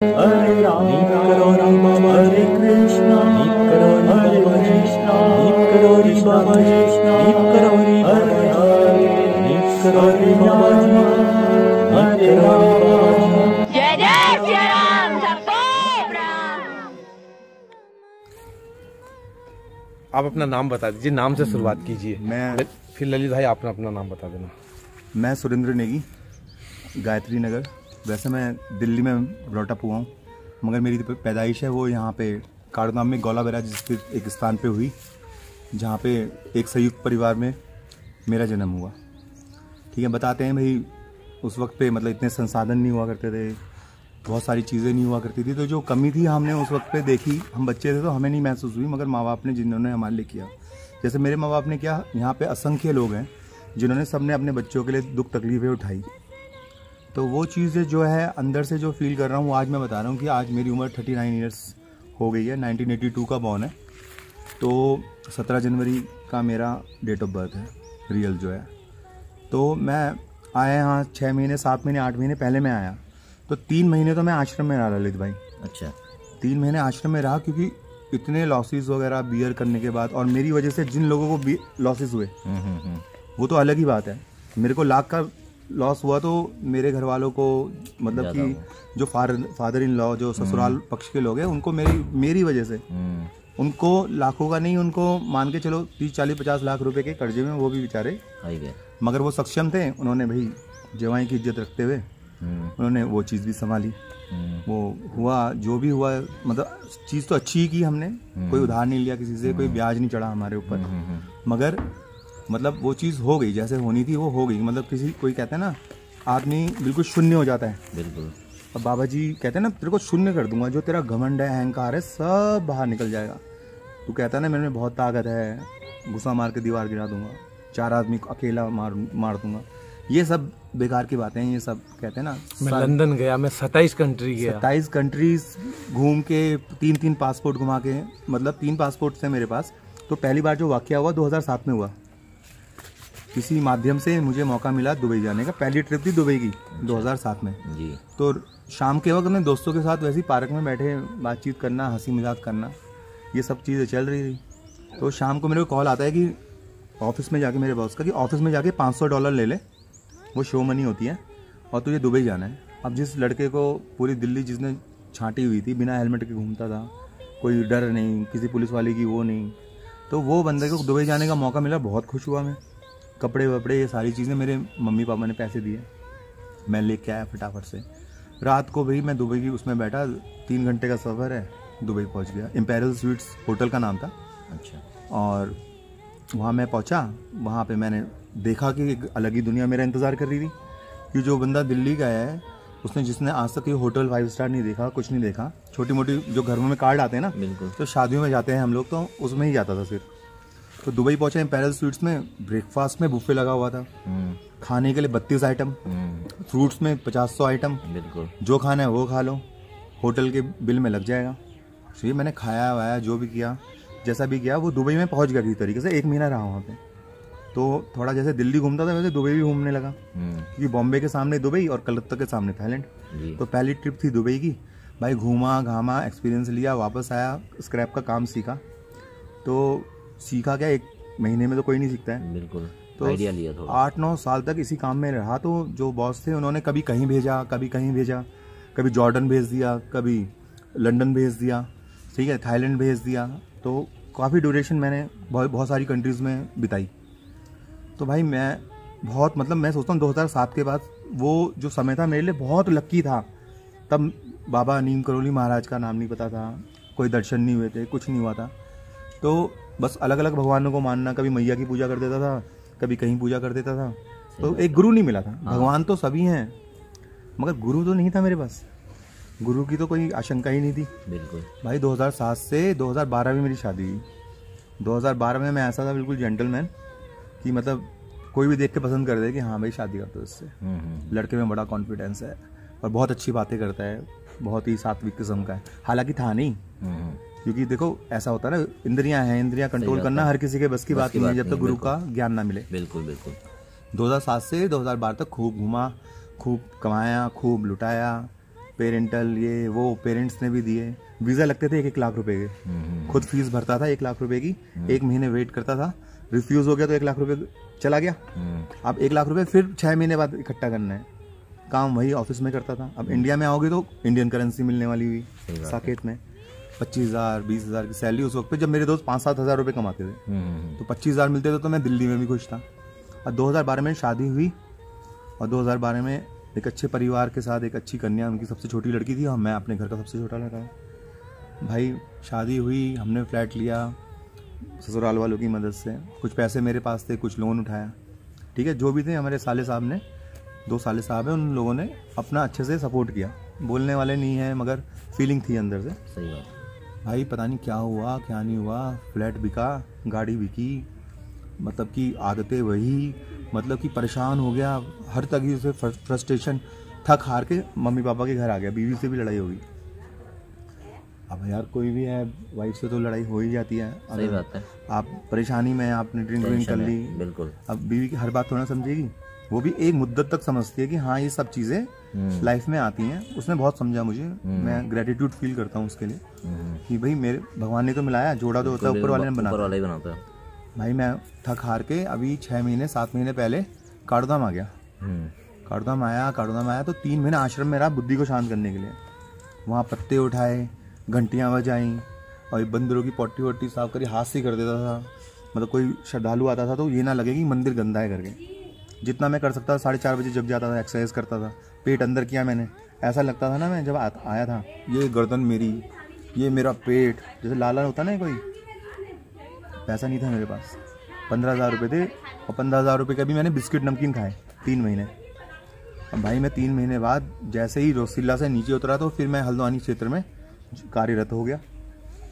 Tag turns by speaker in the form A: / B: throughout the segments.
A: हरे राम राम हरे कृष्णा हरे कृष्णा हरे कृष्णा हरे राम।
B: जय जय श्री राम। सबको प्रणाम।
C: आप अपना नाम बता दीजिए, नाम से शुरुआत कीजिए। फिर ललित भाई आपने अपना नाम बता देना।
D: मैं सुरेंद्र नेगी, गायत्री नगर। वैसे मैं दिल्ली में ब्रॉटअप हुआ हूँ, मगर मेरी पैदाइश है वो यहाँ पे कारगाम में गौलाबेरा जिसके एक स्थान पे हुई, जहाँ पे एक संयुक्त परिवार में मेरा जन्म हुआ। ठीक है, बताते हैं भाई उस वक्त पे मतलब इतने संसाधन नहीं हुआ करते थे, बहुत सारी चीज़ें नहीं हुआ करती थी, तो जो कमी थी हमने उस वक्त पे देखी। हम बच्चे थे तो हमें नहीं महसूस हुई, मगर माँ बाप ने जिन्होंने हमारे लिए किया, जैसे मेरे माँ बाप ने किया। यहाँ पे असंख्य लोग हैं जिन्होंने सबने अपने बच्चों के लिए दुख तकलीफें उठाई। तो वो चीज़ें जो है अंदर से जो फील कर रहा हूँ आज मैं बता रहा हूँ कि आज मेरी उम्र 39 ईयर्स हो गई है। 1982 का बॉर्न है, तो 17 जनवरी का मेरा डेट ऑफ बर्थ है रियल जो है। तो मैं आया यहाँ 6 महीने 7 महीने 8 महीने पहले मैं आया, तो 3 महीने तो मैं आश्रम में रहा ललित भाई।
E: अच्छा,
D: 3 महीने आश्रम में रहा, क्योंकि इतने लॉसेस वगैरह बियर करने के बाद और मेरी वजह से जिन लोगों को लॉसेस हुए वो तो अलग ही बात है। मेरे को लाख का लॉस हुआ तो मेरे घर वालों को मतलब कि जो फादर इन लॉ जो ससुराल पक्ष के लोग हैं उनको मेरी वजह से उनको लाखों का नहीं, उनको मान के चलो 30-40-50 लाख रुपए के कर्जे में वो भी बेचारे, मगर वो सक्षम थे। उन्होंने भाई जवाई की इज्जत रखते हुए उन्होंने वो चीज़ भी संभाली। वो हुआ जो भी हुआ, मतलब चीज़ तो अच्छी ही की हमने, कोई उधार नहीं लिया किसी से, कोई ब्याज नहीं चढ़ा हमारे ऊपर, मगर मतलब वो चीज़ हो गई जैसे होनी थी वो हो गई। मतलब कोई कहते हैं ना आदमी बिल्कुल शून्य हो जाता है।
E: बिल्कुल।
D: अब बाबा जी कहते हैं ना तेरे को शून्य कर दूंगा, जो तेरा घमंड है अहंकार है सब बाहर निकल जाएगा। तू कहता है ना मेरे में बहुत ताकत है, गुस्सा मार के दीवार गिरा दूंगा, 4 आदमी को अकेला मार दूंगा। ये सब बेकार की बातें हैं, ये सब कहते हैं ना।
C: मैं लंदन गया, मैं 27 कंट्री गया,
D: 27 कंट्रीज घूम के 3 पासपोर्ट घुमा के, मतलब 3 पासपोर्ट थे मेरे पास। तो पहली बार जो वाकया हुआ 2007 में हुआ, किसी माध्यम से मुझे मौका मिला दुबई जाने का। पहली ट्रिप थी दुबई की 2007 में जी। तो शाम के वक्त मैं दोस्तों के साथ वैसे ही पार्क में बैठे बातचीत करना, हंसी मजाक करना, ये सब चीज़ें चल रही थी। तो शाम को मेरे को कॉल आता है कि ऑफिस में जाके, मेरे बॉस का, कि ऑफिस में जाके $500 ले ले, वो शो मनी होती है, और तुझे दुबई जाना है। अब जिस लड़के को पूरी दिल्ली जिसने छांटी हुई थी, बिना हेलमेट के घूमता था, कोई डर नहीं, किसी पुलिस वाले की वो नहीं, तो वो बंदे को दुबई जाने का मौका मिला। बहुत खुश हुआ मैं। कपड़े वपड़े ये सारी चीज़ें मेरे मम्मी पापा ने पैसे दिए, मैं लेके आया फटाफट से। रात को भाई मैं दुबई की उसमें बैठा, 3 घंटे का सफ़र है, दुबई पहुंच गया। इम्पेरियल स्वीट्स होटल का नाम था।
E: अच्छा।
D: और वहाँ मैं पहुँचा, वहाँ पे मैंने देखा कि एक अलग ही दुनिया मेरा इंतज़ार कर रही थी। कि जो बंदा दिल्ली का है उसने, जिसने आज तक ये होटल 5 स्टार नहीं देखा, कुछ नहीं देखा, छोटी मोटी जो घरों में कार्ड आते हैं ना,
E: बिल्कुल,
D: तो शादियों में जाते हैं हम लोग, तो उसमें ही जाता था सिर्फ। तो दुबई पहुंचे, इम्पेरियल स्वीट्स में ब्रेकफास्ट में बुफे लगा हुआ था, खाने के लिए 32 आइटम, फ्रूट्स में 50-100 आइटम, बिल्कुल, जो खाना है वो खा लो, होटल के बिल में लग जाएगा। तो ये मैंने खाया वाया जो भी किया, जैसा भी किया, वो दुबई में पहुंच गया किसी तरीके से। 1 महीना रहा वहाँ पे, तो थोड़ा जैसे दिल्ली घूमता था वैसे दुबई भी घूमने लगा, क्योंकि बॉम्बे के सामने दुबई और कलकत्ता के सामने थाईलैंड। तो पहली ट्रिप थी दुबई की भाई, घूमा घामा, एक्सपीरियंस लिया, वापस आया, स्क्रैप का काम सीखा। तो सीखा क्या, 1 महीने में तो कोई नहीं सीखता है, बिल्कुल। तो आइडिया लिया थोड़ा, 8-9 साल तक इसी काम में रहा। तो जो बॉस थे उन्होंने कभी कहीं भेजा, कभी कहीं भेजा, कभी जॉर्डन भेज दिया, कभी लंदन भेज दिया, ठीक है, थाईलैंड भेज दिया। तो काफ़ी ड्यूरेशन मैंने बहुत सारी कंट्रीज़ में बिताई। तो भाई मैं बहुत, मतलब मैं सोचता हूँ 2007 के बाद वो जो समय था मेरे लिए बहुत लक्की था। तब बाबा नीम करोली महाराज का नाम नहीं पता था, कोई दर्शन नहीं हुए थे, कुछ नहीं हुआ था। तो बस अलग अलग भगवानों को मानना, कभी मैया की पूजा कर देता था, कभी कहीं पूजा कर देता था। तो एक गुरु नहीं मिला था। भगवान तो सभी हैं, मगर गुरु तो नहीं था मेरे पास। गुरु की तो कोई आशंका ही नहीं थी। बिल्कुल भाई। 2007 से 2012 में मेरी शादी हुई। 2012 में मैं ऐसा था बिल्कुल जेंटलमैन कि मतलब कोई भी देख के पसंद कर दे कि हाँ भाई शादी कर दो इससे। लड़के में बड़ा कॉन्फिडेंस है और बहुत अच्छी बातें करता है, बहुत ही सात्विक किस्म का है। हालांकि था नहीं, क्योंकि देखो ऐसा होता है ना, इंद्रियां हैं, इंद्रियां कंट्रोल करना हर किसी के बस की बात नहीं है जब तक गुरु का ज्ञान ना मिले। बिल्कुल बिल्कुल। 2007 से 2012 तक खूब घूमा, खूब कमाया, खूब लुटाया, पेरेंटल ये वो पेरेंट्स ने भी दिए। वीज़ा लगते थे 1-1 लाख रुपए के, खुद फीस भरता था 1 लाख रुपए की, 1 महीने वेट करता था, रिफ्यूज़ हो गया तो 1 लाख रुपए चला गया। अब 1 लाख रुपए फिर 6 महीने बाद इकट्ठा करना है, काम वही ऑफिस में करता था। अब इंडिया में आओगे तो इंडियन करेंसी मिलने वाली हुई साकेत में, 25,000 20,000 की सैलरी उस वक्त पे, जब मेरे दोस्त 5-7 हज़ार रुपये कमाते थे तो 25,000 मिलते थे तो मैं दिल्ली में भी खुश था। और 2012 में शादी हुई और 2012 में एक अच्छे परिवार के साथ एक अच्छी कन्या, उनकी सबसे छोटी लड़की थी और मैं अपने घर का सबसे छोटा लड़का हूँ। भाई शादी हुई, हमने फ्लैट लिया ससुराल वालों की मदद से, कुछ पैसे मेरे पास थे, कुछ लोन उठाया, ठीक है, जो भी थे हमारे साले साहब ने, 2 साले साहब हैं, उन लोगों ने अपना अच्छे से सपोर्ट किया। बोलने वाले नहीं हैं मगर फीलिंग थी अंदर से।
E: सही बात।
D: भाई पता नहीं क्या हुआ क्या नहीं हुआ, फ्लैट बिका, गाड़ी बिकी, मतलब कि आदतें वही, मतलब कि परेशान हो गया, हर तरीके से फ्रस्ट्रेशन, थक हार के मम्मी पापा के घर आ गया। बीवी से भी लड़ाई होगी। अब यार कोई भी है, वाइफ से तो लड़ाई हो ही जाती है।
E: सही बात है।
D: आप परेशानी में, आपने ड्रिंक कर ली,
E: बिल्कुल,
D: अब बीवी की हर बात थोड़ा समझेगी, वो भी एक मुद्दत तक समझती है कि हाँ ये सब चीज़ें लाइफ में आती हैं। उसने बहुत समझा मुझे, मैं ग्रेटिट्यूड फील करता हूँ उसके लिए कि भाई मेरे भगवान ने तो मिलाया, जोड़ा तो होता है ऊपर वाले ने बनाया,
E: ऊपर वाला ही बनाता है।
D: भाई मैं थक हार के अभी 6 महीने 7 महीने पहले काठगोदाम आ गया। काठगोदाम आया तो 3 महीने आश्रम में रहा बुद्धि को शांत करने के लिए। वहाँ पत्ते उठाए, घंटियाँ बजाई और बंदरों की पोटी वोटी साफ करी, हाथ से कर देता था। मतलब कोई श्रद्धालु आता था तो ये ना लगे कि मंदिर गंदा है करके। जितना मैं कर सकता था, 4:30 बजे जग जाता था, एक्सरसाइज करता था, पेट अंदर किया मैंने। ऐसा लगता था ना मैं जब आया था, ये गर्दन मेरी, ये मेरा पेट, जैसे लाला होता ना कोई। पैसा नहीं था मेरे पास, 15,000 रुपये थे और 15,000 रुपये का भी मैंने बिस्किट नमकीन खाए 3 महीने। अब भाई मैं 3 महीने बाद जैसे ही रोसिल्ला से नीचे उतरा तो फिर मैं हल्द्वानी क्षेत्र में कार्यरत हो गया।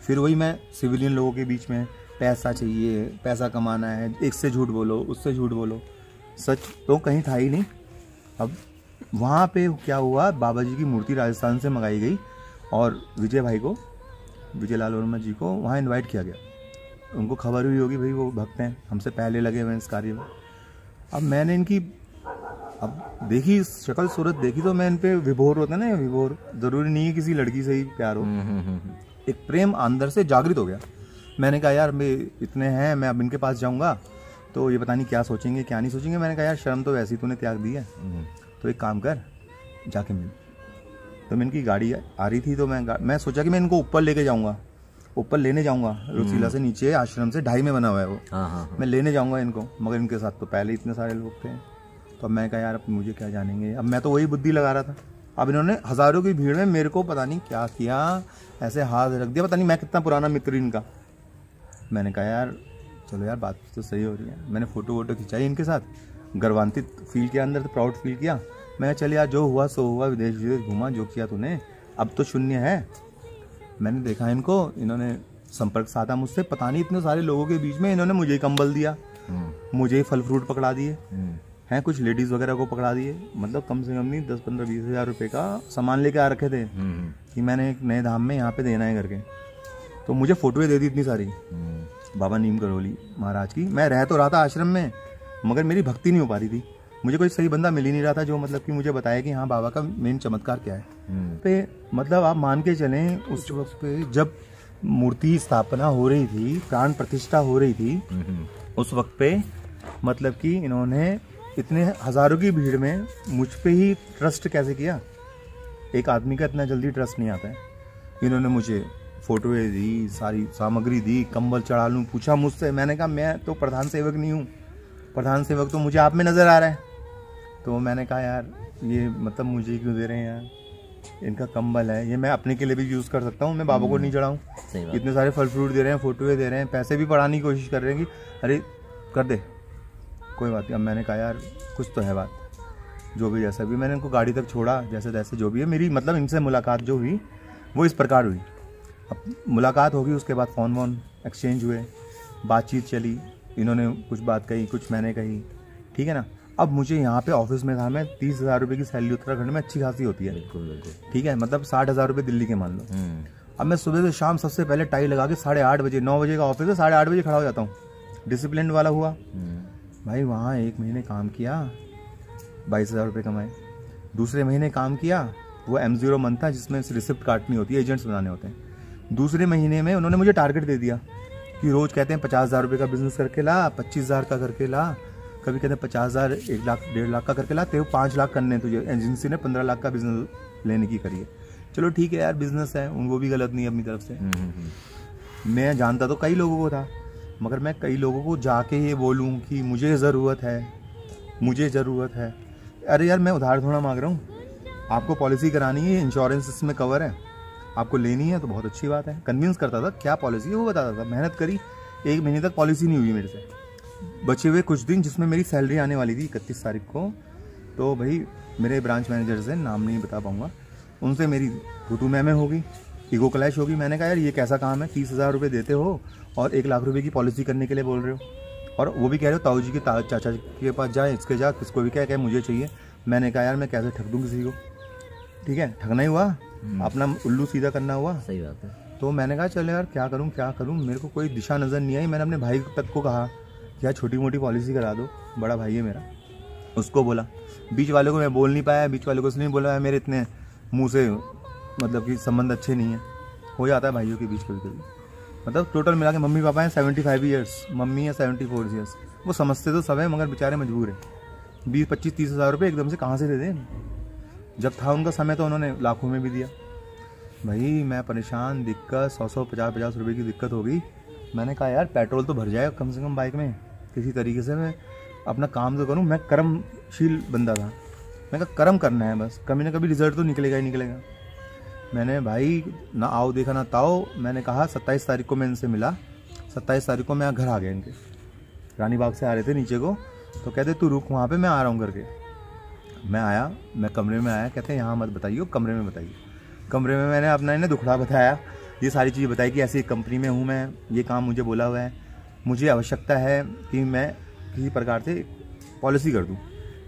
D: फिर वही मैं सिविलियन लोगों के बीच में, पैसा चाहिए, पैसा कमाना है, एक से झूठ बोलो, उससे झूठ बोलो, सच तो कहीं था ही नहीं। अब वहाँ पे क्या हुआ, बाबा जी की मूर्ति राजस्थान से मंगाई गई और विजय भाई को, विजय लाल वर्मा जी को वहाँ इनवाइट किया गया। उनको खबर हुई होगी भाई वो भक्त हैं, हमसे पहले लगे हुए इस कार्य में। अब मैंने इनकी अब देखी शक्ल सूरत देखी तो मैं इन पे विभोर होता है ना, विभोर जरूरी नहीं है किसी लड़की से ही प्यार हो, एक प्रेम अंदर से जागृत हो गया। मैंने कहा यार मैं इतने हैं, मैं अब इनके पास जाऊंगा तो ये पता नहीं क्या सोचेंगे क्या नहीं सोचेंगे। मैंने कहा यार शर्म तो वैसी तूने त्याग दी है, तो एक काम कर जाके मिल। तो मैं इनकी गाड़ी आ रही थी तो मैं सोचा कि मैं इनको ऊपर लेके जाऊंगा, ऊपर लेने जाऊंगा, रोसिला से नीचे आश्रम से 2.5 में बना हुआ है वो। मैं लेने जाऊंगा इनको, मगर इनके साथ तो पहले इतने सारे लोग थे। तो अब मैं कहा यार अब मुझे क्या जानेंगे। अब मैं तो वही बुद्धि लगा रहा था। अब इन्होंने हज़ारों की भीड़ में मेरे को पता नहीं क्या किया, ऐसे हाथ रख दिया, पता नहीं मैं कितना पुराना मित्र इनका। मैंने कहा यार चलो यार बात तो सही हो रही है। मैंने फ़ोटो वोटो खिंचाई इनके साथ, गर्वान्वित फील किया अंदर, तो प्राउड फील किया। मैं चल यार जो हुआ सो हुआ, विदेश विदेश घूमा, जो किया तूने, अब तो शून्य है। मैंने देखा इनको, इन्होंने संपर्क साधा मुझसे, पता नहीं इतने सारे लोगों के बीच में इन्होंने मुझे ही कंबल दिया, मुझे ही फल फ्रूट पकड़ा दिए हैं, कुछ लेडीज़ वगैरह को पकड़ा दिए। मतलब कम से कम नहीं 10, 15, 20 हज़ार रुपये का सामान लेके आ रखे थे कि मैंने एक नए धाम में यहाँ पे देना है करके। तो मुझे फोटोएं दे दी इतनी सारी बाबा नीम करोली महाराज की। मैं रह तो रहा था आश्रम में मगर मेरी भक्ति नहीं हो पा रही थी। मुझे कोई सही बंदा मिल ही नहीं रहा था जो मतलब कि मुझे बताया कि हाँ बाबा का मेन चमत्कार क्या है। पे मतलब आप मान के चलें उस वक्त पे जब मूर्ति स्थापना हो रही थी, प्राण प्रतिष्ठा हो रही थी, उस वक्त पे मतलब कि इन्होंने इतने हजारों की भीड़ में मुझ पे ही ट्रस्ट कैसे किया। एक आदमी का इतना जल्दी ट्रस्ट नहीं आता है। इन्होंने मुझे फोटोएं दी, सारी सामग्री दी, कंबल चढ़ा लूँ, पूछा मुझसे। मैंने कहा मैं तो प्रधान सेवक नहीं हूँ, प्रधान सेवक तो मुझे आप में नज़र आ रहा है। तो मैंने कहा यार ये मतलब मुझे क्यों दे रहे हैं यार, इनका कंबल है, ये मैं अपने के लिए भी यूज़ कर सकता हूँ, मैं बाबा को नहीं चढ़ाऊँ। इतने सारे फल फ्रूट दे रहे हैं, फोटोएं दे रहे हैं, पैसे भी बढ़ाने की कोशिश कर रहे हैं कि अरे कर दे, कोई बात नहीं। अब मैंने कहा यार कुछ तो है बात, जो भी जैसा भी। मैंने इनको गाड़ी तक छोड़ा, जैसे तैसे जो भी है। मेरी मतलब इनसे मुलाकात जो हुई वो इस प्रकार हुई। अब मुलाकात होगी, उसके बाद फ़ोन वोन एक्सचेंज हुए, बातचीत चली, इन्होंने कुछ बात कही, कुछ मैंने कही, ठीक है ना। अब मुझे यहाँ पे ऑफिस में था, मैं 30,000 रुपये की सैलरी उत्तराखंड में अच्छी खासी होती है, ठीक है, मतलब 60,000 रुपये दिल्ली के मान लो। अब मैं सुबह से शाम सबसे पहले टाई लगा के 8:30 बजे, 9 बजे का ऑफिस है, 8:30 बजे खड़ा हो जाता हूँ, डिसिप्लिन वाला हुआ भाई। वहाँ 1 महीने काम किया, 22,000 रुपये कमाए। दूसरे महीने काम किया, वो M0 मंथ था जिसमें रिसिप्ट काटनी होती है, एजेंट्स बनाने होते हैं। दूसरे महीने में उन्होंने मुझे टारगेट दे दिया कि रोज़ कहते हैं 50,000 रुपये का बिजनेस करके ला, 25,000 का करके ला, कभी कहते हैं 50,000, 1 लाख, 1.5 लाख का करके ला, तेरे 5 लाख करने हैं तुझे। एजेंसी ने 15 लाख का बिजनेस लेने की करी है। चलो ठीक है यार, बिजनेस है, वो भी गलत नहीं है अपनी तरफ से। मैं जानता तो कई लोगों को था, मगर मैं कई लोगों को जाके ये बोलूँ कि मुझे ज़रूरत है, मुझे ज़रूरत है। अरे यार, मैं उधार थोड़ा मांग रहा हूँ, आपको पॉलिसी करानी है, इंश्योरेंस इसमें कवर है, आपको लेनी है तो बहुत अच्छी बात है। कन्विंस करता था क्या पॉलिसी है वो बताता था। मेहनत करी, 1 महीने तक पॉलिसी नहीं हुई मेरे से। बचे हुए कुछ दिन जिसमें मेरी सैलरी आने वाली थी 31 तारीख को, तो भाई मेरे ब्रांच मैनेजर से, नाम नहीं बता पाऊँगा, उनसे मेरी टू में होगी, ईगो क्लैश होगी। मैंने कहा यार ये कैसा काम है, 30,000 रुपये देते हो और 1 लाख रुपये की पॉलिसी करने के लिए बोल रहे हो, और वो भी कह रहे हो ताऊ जी के चाचा के पास जाए, इसके जा, किसको भी क्या मुझे चाहिए। मैंने कहा यार मैं कैसे ठग दूँ किसी को, ठीक है, ठगना ही हुआ, अपना उल्लू सीधा करना हुआ।
E: सही बात है।
D: तो मैंने कहा चलो यार क्या करूं, मेरे को कोई दिशा नज़र नहीं आई। मैंने अपने भाई तक को कहा कि यार छोटी मोटी पॉलिसी करा दो, बड़ा भाई है मेरा, उसको बोला। बीच वाले को मैं बोल नहीं पाया, बीच वाले को उसने बोला, मेरे इतने मुँह से मतलब कि संबंध अच्छे नहीं है, हो जाता है भाइयों के बीच कभी कभी। मतलब टोटल मिला के मम्मी पापा हैं 75 ईयर्स, मम्मी है 74 ईयर्स। वो समझते तो सब है मगर बेचारे मजबूर हैं। 20, 25, 30,000 रुपये एकदम से कहाँ से दे दें। जब था उनका समय तो उन्होंने लाखों में भी दिया। भाई मैं परेशान, दिक्कत 100, 50 रुपये की दिक्कत हो गई। मैंने कहा यार पेट्रोल तो भर जाए कम से कम बाइक में, किसी तरीके से मैं अपना काम तो करूं। मैं कर्मशील बंदा था, मैं कहा कर्म करना है बस, कभी ना कभी रिजल्ट तो निकलेगा ही निकलेगा। मैंने भाई ना आओ देखा ना ताओ, मैंने कहा 27 तारीख को मैं इनसे मिला। 27 तारीख को मैं घर आ गया इनके, रानी बाग से आ रहे थे नीचे को, तो कहते तू रुक वहाँ पे, मैं आ रहा हूँ करके। मैं आया, मैं कमरे में आया, कहते हैं यहाँ मत बताइए, कमरे में बताइए। कमरे में मैंने अपना इन्हें दुखड़ा बताया, ये सारी चीज़ें बताई कि ऐसी एक कंपनी में हूँ मैं, ये काम मुझे बोला हुआ है, मुझे आवश्यकता है कि मैं किसी प्रकार से पॉलिसी कर दूँ।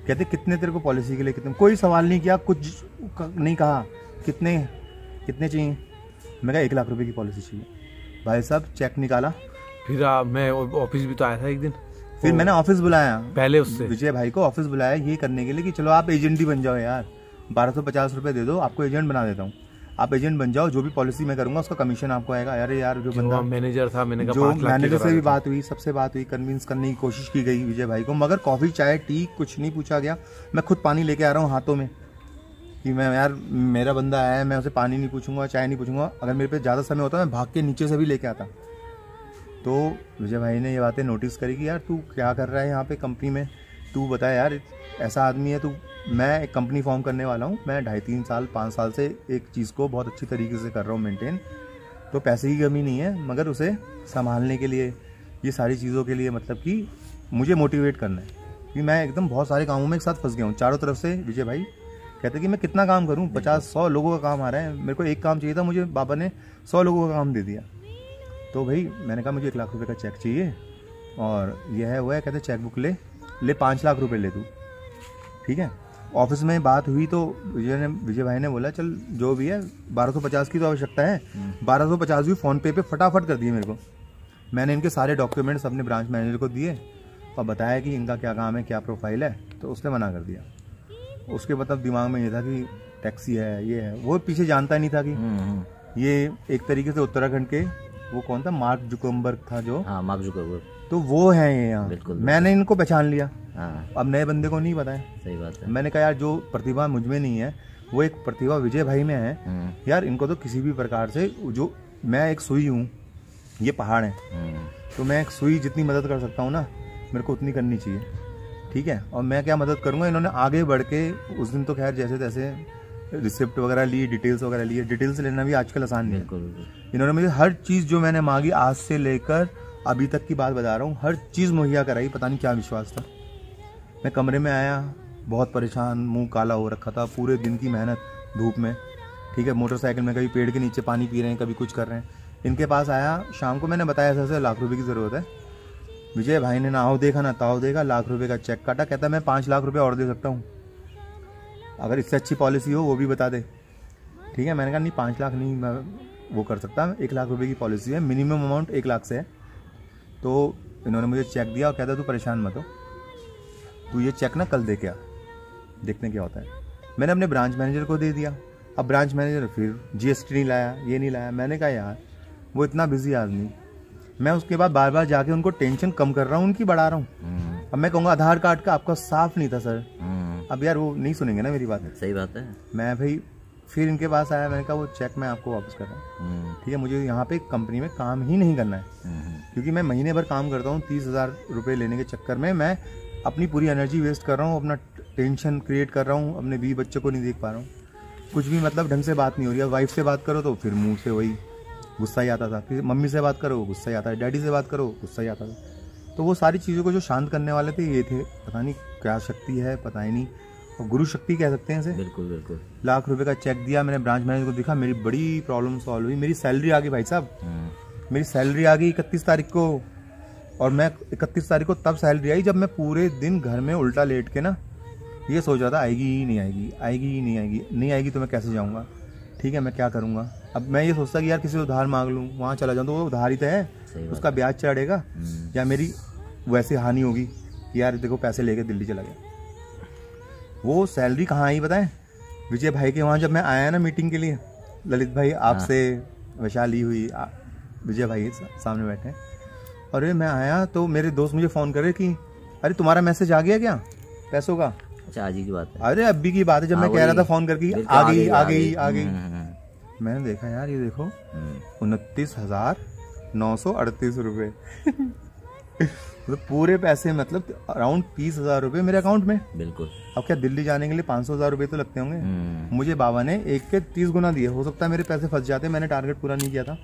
D: कहते कितने तेरे को पॉलिसी के लिए, कितने, कोई सवाल नहीं किया, कुछ नहीं कहा, कितने चाहिए। मैं कहा 1 लाख रुपए की पॉलिसी चाहिए। भाई साहब चेक निकाला।
C: फिर मैं ऑफिस भी तो आया था एक दिन,
D: फिर मैंने ऑफिस बुलाया,
C: पहले उससे
D: विजय भाई को ऑफिस बुलाया ये करने के लिए कि चलो आप एजेंट ही बन जाओ यार, 1250 रुपये दे दो, आपको एजेंट बना देता हूँ, आप एजेंट बन जाओ, जो भी पॉलिसी मैं करूंगा उसका कमीशन आपको आएगा। अरे यार जो बंदा
C: मैनेजर था, मैंने कहा
D: जो
C: 5 लाख
D: मैनेजर से भी बात हुई, सबसे बात हुई, कन्विंस करने की कोशिश की गई विजय भाई को, मगर कॉफ़ी चाय टी कुछ नहीं पूछा गया। मैं खुद पानी लेके आ रहा हूँ हाथों में कि मैं यार मेरा बंदा आया है, मैं उसे पानी नहीं पूछूंगा, चाय नहीं पूछूंगा। अगर मेरे पे ज़्यादा समय होता मैं भाग के नीचे से भी लेके आता। तो विजय भाई ने ये बातें नोटिस करी कि यार तू क्या कर रहा है यहाँ पे कंपनी में, तू बता यार, ऐसा आदमी है तू। मैं एक कंपनी फॉर्म करने वाला हूँ, मैं 2.5-3 साल 5 साल से एक चीज़ को बहुत अच्छी तरीके से कर रहा हूँ मेंटेन, तो पैसे की कमी नहीं है, मगर उसे संभालने के लिए, ये सारी चीज़ों के लिए मतलब कि मुझे मोटिवेट करना है कि मैं एकदम बहुत सारे कामों में एक साथ फंस गया हूँ चारों तरफ से। विजय भाई कहते कि मैं कितना काम करूँ, 50-100 लोगों का काम आ रहा है, मेरे को एक काम चाहिए था, मुझे बाबा ने 100 लोगों का काम दे दिया। तो भाई मैंने कहा मुझे 1 लाख रुपए का चेक चाहिए और यह है वो है। कहते चेक बुक ले 5 लाख रुपए ले तू, ठीक है। ऑफिस में बात हुई तो विजय भाई ने बोला चल जो भी है, 1250 की तो आवश्यकता है, 1250 भी फ़ोन पे फटाफट कर दिए मेरे को। मैंने इनके सारे डॉक्यूमेंट्स अपने ब्रांच मैनेजर को दिए और बताया कि इनका क्या काम है, क्या प्रोफाइल है, तो उसने मना कर दिया। उसके मतलब दिमाग में ये था कि टैक्सी है, ये है, वो पीछे जानता नहीं था कि ये एक तरीके से उत्तराखंड के वो कौन था, मार्क जुकरबर्ग था जो,
E: हाँ मार्क जुकरबर्ग,
D: तो वो है ये यहाँ। मैंने इनको पहचान लिया,
E: हाँ
D: अब नए बंदे को नहीं पता है।
E: सही बात है।
D: मैंने कहा यार जो प्रतिभा मुझ में नहीं है वो एक प्रतिभा विजय भाई में है यार, इनको तो किसी भी प्रकार से, जो मैं एक सुई हूँ, ये पहाड़ है, तो मैं एक सुई जितनी मदद कर सकता हूँ ना, मेरे को उतनी करनी चाहिए, ठीक है। और मैं क्या मदद करूँगा। इन्होंने आगे बढ़ के उस दिन तो खैर जैसे तैसे रिसिप्ट वगैरह ली, डिटेल्स वगैरह लिए, डिटेल्स लेना भी आजकल आसान नहीं है। इन्होंने मुझे हर चीज़ जो मैंने मांगी आज से लेकर अभी तक की बात बता रहा हूँ, हर चीज़ मुहैया कराई। पता नहीं क्या विश्वास था। मैं कमरे में आया बहुत परेशान, मुंह काला हो रखा था, पूरे दिन की मेहनत धूप में, ठीक है, मोटरसाइकिल में कभी पेड़ के नीचे पानी पी रहे हैं, कभी कुछ कर रहे हैं। इनके पास आया शाम को, मैंने बताया ऐसे 1 लाख रुपए की ज़रूरत है। विजय भाई ने ना आओ देखा ना ताओ देखा, 1 लाख रुपए का चेक काटा। कहता मैं 5 लाख रुपए और दे सकता हूँ, अगर इससे अच्छी पॉलिसी हो वो भी बता दे, ठीक है। मैंने कहा नहीं 5 लाख नहीं मैं वो कर सकता, 1 लाख रुपए की पॉलिसी है, मिनिमम अमाउंट 1 लाख से है। तो इन्होंने मुझे चेक दिया और कहता तू परेशान मत हो, तू ये चेक ना कल दे के आ, देखने क्या होता है। मैंने अपने ब्रांच मैनेजर को दे दिया, अब ब्रांच मैनेजर फिर GST नहीं लाया, ये नहीं लाया। मैंने कहा यार वो इतना बिजी आदमी, मैं उसके बाद बार बार जाके उनको टेंशन कम कर रहा हूँ, उनकी बढ़ा रहा हूँ। अब मैं कहूँगा आधार कार्ड का आपका साफ नहीं था सर, अब यार वो नहीं सुनेंगे ना मेरी बात।
E: सही बात है।
D: मैं भाई फिर इनके पास आया, मैंने कहा वो चेक मैं आपको वापस कर रहा हूँ, ठीक है, मुझे यहाँ पे कंपनी में काम ही नहीं करना है, क्योंकि मैं महीने भर काम करता हूँ, 30,000 रुपये लेने के चक्कर में मैं अपनी पूरी एनर्जी वेस्ट कर रहा हूँ, अपना टेंशन क्रिएट कर रहा हूँ, अपने बीवी बच्चों को नहीं देख पा रहा हूँ, कुछ भी मतलब ढंग से बात नहीं हो रही है। वाइफ से बात करो तो फिर मुंह से वही गुस्सा ही आता था, फिर मम्मी से बात करो गुस्सा ही आता है, डैडी से बात करो गुस्सा ही आता था। तो वो सारी चीज़ों को जो शांत करने वाले थे ये थे, पता नहीं क्या शक्ति है, पता ही नहीं, और गुरु शक्ति कह सकते हैं इसे।
E: बिल्कुल बिल्कुल।
D: लाख रुपए का चेक दिया मैंने, ब्रांच मैनेजर को दिखा, मेरी बड़ी प्रॉब्लम सॉल्व हुई, मेरी सैलरी आ गई भाई साहब, मेरी सैलरी आ गई 31 तारीख को। और मैं 31 तारीख को तब सैलरी आई जब मैं पूरे दिन घर में उल्टा लेट के ना ये सोच रहा था आएगी ही नहीं आएगी, आएगी ही नहीं आएगी, नहीं आएगी तो मैं कैसे जाऊँगा, ठीक है मैं क्या करूँगा। अब मैं ये सोचता कि यार किसी से उधार मांग लूँ, वहाँ चला जाऊँ तो वो उधार ही तो है, उसका ब्याज चढ़ेगा, या मेरी वैसे हानि होगी यार देखो पैसे लेके दिल्ली चला गया। वो सैलरी कहाँ आई बताएं, विजय भाई के वहाँ जब मैं आया ना मीटिंग के लिए, ललित भाई आपसे वैशाली हुई, विजय भाई सामने बैठे हैं, और मैं आया तो मेरे दोस्त मुझे फ़ोन करे कि अरे तुम्हारा मैसेज आ गया क्या पैसों का।
E: अच्छा आज ही की बात है।
D: अरे अभी की बात है, जब मैं कह रहा था फ़ोन करके आ गई आ गई आ गई, मैंने देखा यार ये देखो 29,938 रुपये तो पूरे पैसे मतलब अराउंड 30,000 रुपये मेरे अकाउंट में।
E: बिल्कुल।
D: अब क्या दिल्ली जाने के लिए 500,000 रुपये तो लगते होंगे, मुझे बाबा ने 1 के 30 गुना दिए। हो सकता है मेरे पैसे फंस जाते, मैंने टारगेट पूरा नहीं किया था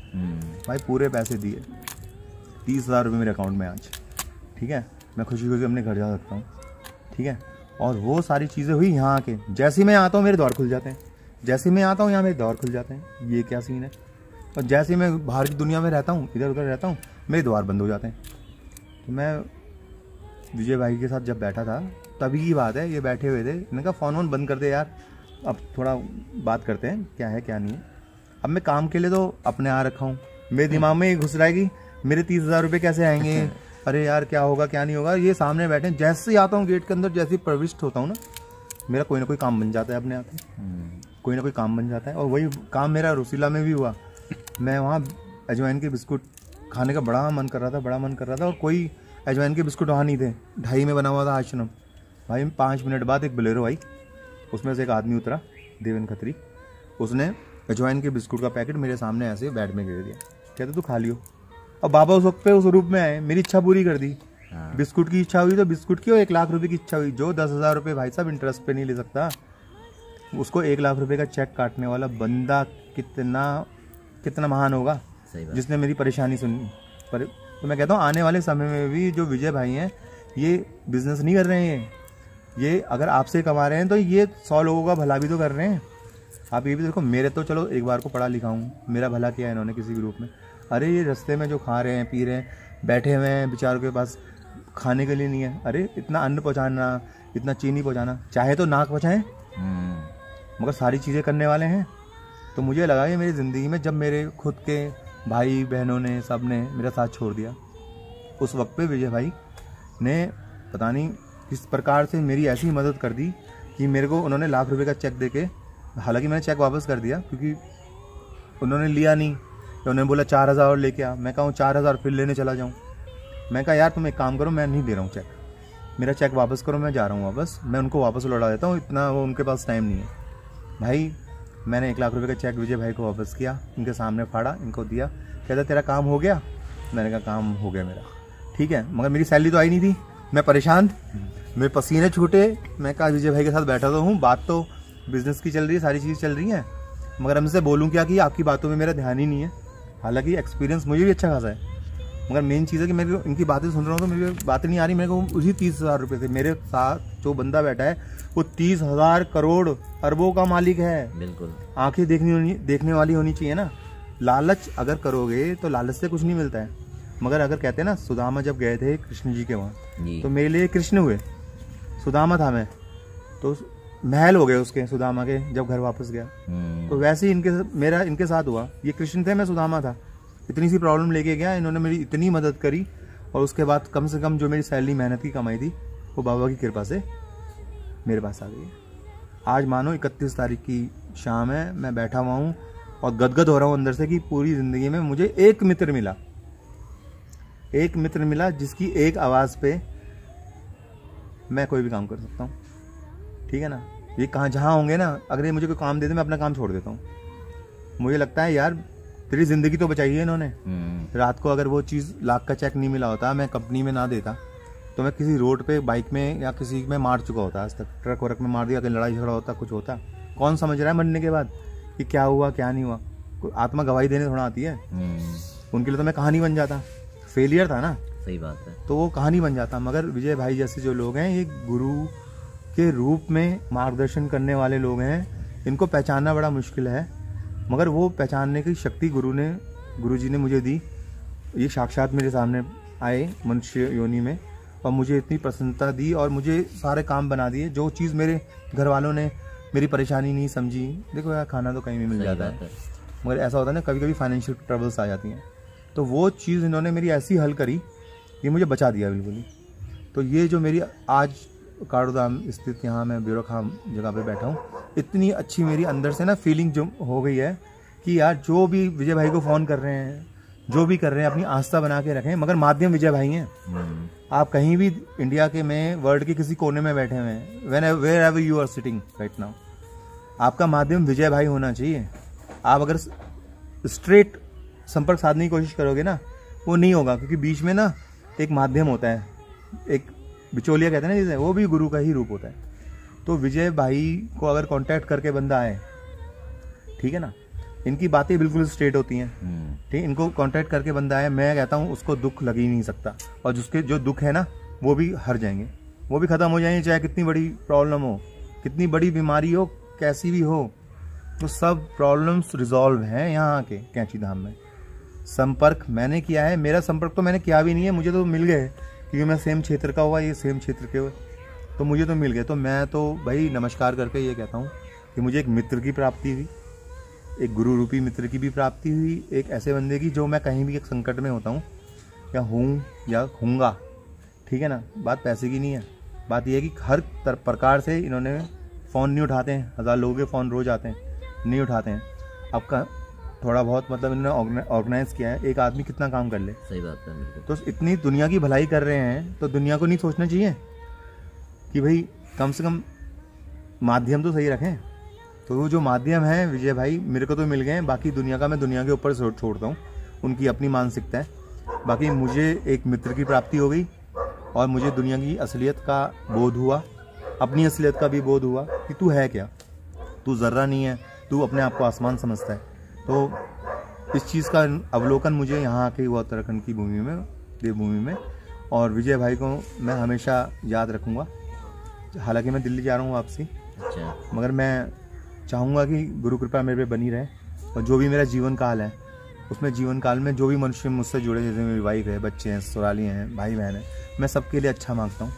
D: भाई, पूरे पैसे दिए, 30,000 रुपये मेरे अकाउंट में आज, ठीक है, मैं खुशी खुशी अपने घर जा सकता हूँ, ठीक है। और वो सारी चीज़ें हुई यहाँ आके, जैसे ही मैं आता हूँ मेरे द्वार खुल जाते हैं, जैसे ही मैं आता हूँ यहाँ मेरे द्वार खुल जाते हैं, ये क्या सीन है। और जैसे ही मैं बाहर की दुनिया में रहता हूँ, इधर उधर रहता हूँ, मेरे द्वार बंद हो जाते हैं। तो मैं विजय भाई के साथ जब बैठा था तभी की बात है, ये बैठे हुए थे, मैंने कहा फ़ोन वोन बंद कर दे यार, अब थोड़ा बात करते हैं क्या है क्या नहीं है। अब मैं काम के लिए तो अपने यहाँ रखा हूँ, मेरे दिमाग में ये घुस रहा है कि मेरे 30,000 रुपये कैसे आएंगे, अरे यार क्या होगा क्या नहीं होगा। ये सामने बैठे, जैसे ही आता हूँ गेट के अंदर, जैसे ही प्रविष्ट होता हूँ ना, मेरा कोई ना कोई काम बन जाता है अपने आप, कोई ना कोई काम बन जाता है। और वही काम मेरा रुसीला में भी हुआ, मैं वहाँ अजवाइन के बिस्कुट खाने का बड़ा मन कर रहा था, बड़ा मन कर रहा था, और कोई अजवाइन के बिस्कुट वहाँ नहीं थे, 2:30 में बना हुआ था आश्रम। भाई 5 मिनट बाद एक बोलेरो आई, उसमें से एक आदमी उतरा, देवेंद्र खत्री, उसने अजवाइन के बिस्कुट का पैकेट मेरे सामने ऐसे बेड में गिर दिया, कहते तू खा लियो। अब बाबा उस वक्त पे उस रूप में आए, मेरी इच्छा पूरी कर दी। बिस्कुट की इच्छा हुई तो बिस्कुट की, और 1 लाख रुपए की इच्छा हुई। जो 10,000 रुपये भाई साहब इंटरेस्ट पे नहीं ले सकता, उसको 1 लाख रुपए का चेक काटने वाला बंदा कितना महान होगा जिसने मेरी परेशानी सुनी। पर तो मैं कहता हूँ आने वाले समय में भी जो विजय भाई हैं, ये बिजनेस नहीं कर रहे हैं, ये अगर आपसे कमा रहे हैं तो ये 100 लोगों का भला भी तो कर रहे हैं। आप ये भी देखो, मेरे तो चलो एक बार को पढ़ा लिखा हूँ, मेरा भला किया है इन्होंने किसी भी रूप में। अरे ये रास्ते में जो खा रहे हैं पी रहे हैं, बैठे हुए हैं बेचारों के पास खाने के लिए नहीं है, अरे इतना अन्न पहुँचाना, इतना चीनी पहुँचाना, चाहे तो नाक पहुँचाएं, मगर सारी चीज़ें करने वाले हैं। तो मुझे लगा कि मेरी ज़िंदगी में जब मेरे खुद के भाई बहनों ने सब ने मेरा साथ छोड़ दिया, उस वक्त पे विजय भाई ने पता नहीं किस प्रकार से मेरी ऐसी मदद कर दी कि मेरे को उन्होंने 1 लाख रुपए का चेक देके, हालांकि मैंने चेक वापस कर दिया क्योंकि उन्होंने लिया नहीं, तो उन्होंने बोला 4,000 और लेके आ। मैं कहूँ 4,000 फिर लेने चला जाऊँ। मैं कहा यार तुम एक काम करो, मैं नहीं दे रहा हूँ चेक, मेरा चेक वापस करो, मैं जा रहा हूँ वापस, मैं उनको वापस लौटा देता हूँ, इतना वो उनके पास टाइम नहीं है। भाई मैंने 1 लाख रुपए का चेक विजय भाई को वापस किया, इनके सामने फाड़ा, इनको दिया, कहता तेरा काम हो गया। मैंने कहा काम हो गया मेरा, ठीक है, मगर मेरी सैलरी तो आई नहीं थी, मैं परेशान, मेरे पसीने छूटे। मैं कहा विजय भाई के साथ बैठा तो हूँ, बात तो बिजनेस की चल रही है, सारी चीज़ चल रही है, मगर हमसे बोलूँ क्या कि आपकी बातों में मेरा ध्यान ही नहीं है। हालांकि एक्सपीरियंस मुझे भी अच्छा खासा है, मगर मेन चीज़ है कि मेरे को इनकी बातें सुन रहा हूँ तो मेरी बातें नहीं आ रही। मेरे को उसी 30,000 रुपये से, मेरे साथ जो बंदा बैठा है वो 30,000 करोड़ अरबों का मालिक है।
E: बिल्कुल।
D: आंखें देखने वाली होनी चाहिए ना। लालच अगर करोगे तो लालच से कुछ नहीं मिलता है, मगर अगर कहते हैं ना, सुदामा जब गए थे कृष्ण जी के वहाँ, तो मेरे लिए कृष्ण हुए, सुदामा था मैं, तो महल हो गए उसके सुदामा के जब घर वापस गया। तो वैसे ही मेरा इनके साथ हुआ, ये कृष्ण थे, मैं सुदामा था। इतनी सी प्रॉब्लम लेके गया, इन्होंने मेरी इतनी मदद करी, और उसके बाद कम से कम जो मेरी सैलरी मेहनत की कमाई थी वो बाबा की कृपा से मेरे पास आ गई है। आज मानो 31 तारीख की शाम है, मैं बैठा हुआ हूँ और गदगद हो रहा हूँ अंदर से कि पूरी ज़िंदगी में मुझे एक मित्र मिला जिसकी एक आवाज़ पे मैं कोई भी काम कर सकता हूँ। ठीक है ना, ये कहाँ जहाँ होंगे ना, अगर ये मुझे कोई काम दे दे मैं अपना काम छोड़ देता हूँ। मुझे लगता है यार तेरी ज़िंदगी तो बचाई है इन्होंने। रात को अगर वो चीज़ लाख का चेक नहीं मिला होता, मैं कंपनी में ना देता, तो मैं किसी रोड पे बाइक में या किसी में मार चुका होता। आज तक ट्रक वरक में मार दिया, कहीं लड़ाई झगड़ा होता, कुछ होता। कौन समझ रहा है मरने के बाद कि क्या हुआ क्या नहीं हुआ? कोई आत्मा गवाही देने थोड़ा आती है। उनके लिए तो मैं कहानी बन जाता, फेलियर था ना।
E: सही बात है।
D: तो वो कहानी बन जाता। मगर विजय भाई जैसे जो लोग हैं, ये गुरु के रूप में मार्गदर्शन करने वाले लोग हैं। इनको पहचानना बड़ा मुश्किल है, मगर वो पहचानने की शक्ति गुरुजी ने मुझे दी। ये साक्षात मेरे सामने आए मनुष्य योनि में और मुझे इतनी प्रसन्नता दी और मुझे सारे काम बना दिए। जो चीज़ मेरे घर वालों ने मेरी परेशानी नहीं समझी। देखो यार, खाना तो कहीं भी मिल जाता है, मगर ऐसा होता है ना, कभी कभी फाइनेंशियल ट्रबल्स आ जाती हैं, तो वो चीज़ इन्होंने मेरी ऐसी हल करी, ये मुझे बचा दिया बिल्कुल ही। तो ये जो मेरी आज काड़ोदाम स्थित यहाँ मैं ब्यूरो खाम जगह पे बैठा हूँ, इतनी अच्छी मेरी अंदर से ना फीलिंग जो हो गई है कि यार जो भी विजय भाई को फ़ोन कर रहे हैं, जो भी कर रहे हैं, अपनी आस्था बना के रखें, मगर माध्यम विजय भाई हैं। आप कहीं भी इंडिया के में, वर्ल्ड के किसी कोने में बैठे हुए हैं, wherever you are sitting right now, आपका माध्यम विजय भाई होना चाहिए। आप अगर स्ट्रेट संपर्क साधने की कोशिश करोगे ना, वो नहीं होगा, क्योंकि बीच में ना एक माध्यम होता है, एक बिचौलिया कहते हैं ना जिसे, वो भी गुरु का ही रूप होता है। तो विजय भाई को अगर कांटेक्ट करके बंदा आए, ठीक है ना, इनकी बातें बिल्कुल स्ट्रेट होती हैं, ठीक, इनको कांटेक्ट करके बंदा आए, मैं कहता हूँ उसको दुख लग ही नहीं सकता। और जिसके जो दुख है ना, वो भी हर जाएंगे, वो भी खत्म हो जाएंगे, चाहे कितनी बड़ी प्रॉब्लम हो, कितनी बड़ी बीमारी हो, कैसी भी हो, तो सब प्रॉब्लम्स रिजॉल्व हैं यहाँ के कैंची धाम में। संपर्क मैंने किया है, मेरा संपर्क तो मैंने किया भी नहीं है, मुझे तो मिल गए, क्योंकि मैं सेम क्षेत्र का हुआ, ये सेम क्षेत्र के हुए, तो मुझे तो मिल गए। तो मैं तो भाई नमस्कार करके ये कहता हूँ कि मुझे एक मित्र की प्राप्ति हुई, एक गुरु रूपी मित्र की भी प्राप्ति हुई, एक ऐसे बंदे की जो मैं कहीं भी एक संकट में होता हूँ या हूँ या हूँगा, ठीक है ना, बात पैसे की नहीं है, बात यह है कि हर प्रकार से इन्होंने फ़ोन नहीं उठाते हैं, 1000 लोगों के फ़ोन रोज़ आते हैं, नहीं उठाते हैं। आपका थोड़ा बहुत मतलब इन्होंने ऑर्गेनाइज किया है, एक आदमी कितना काम कर ले।
E: सही बात है बिल्कुल।
D: तो इतनी दुनिया की भलाई कर रहे हैं, तो दुनिया को नहीं सोचना चाहिए कि भाई कम से कम माध्यम तो सही रखें। तो वो जो माध्यम है विजय भाई मेरे को तो मिल गए हैं, बाकी दुनिया का मैं दुनिया के ऊपर छोड़ता हूँ, उनकी अपनी मानसिकता है। बाकी मुझे एक मित्र की प्राप्ति हो गई और मुझे दुनिया की असलियत का बोध हुआ, अपनी असलियत का भी बोध हुआ कि तू है क्या, तू ज़र्रा नहीं है, तू अपने आप को आसमान समझता है। तो इस चीज़ का अवलोकन मुझे यहाँ आके हुआ उत्तराखंड की भूमि में, देवभूमि में। और विजय भाई को मैं हमेशा याद रखूँगा। हालांकि मैं दिल्ली जा रहा हूँ वापसी,
E: अच्छा,
D: मगर मैं चाहूँगा कि गुरु कृपा मेरे पे बनी रहे और जो भी मेरा जीवन काल है उसमें जीवन काल में जो भी मनुष्य मुझसे जुड़े, जैसे मेरी वाइफ है, बच्चे हैं, ससुराली हैं, भाई बहन हैं, मैं सबके लिए अच्छा मांगता हूँ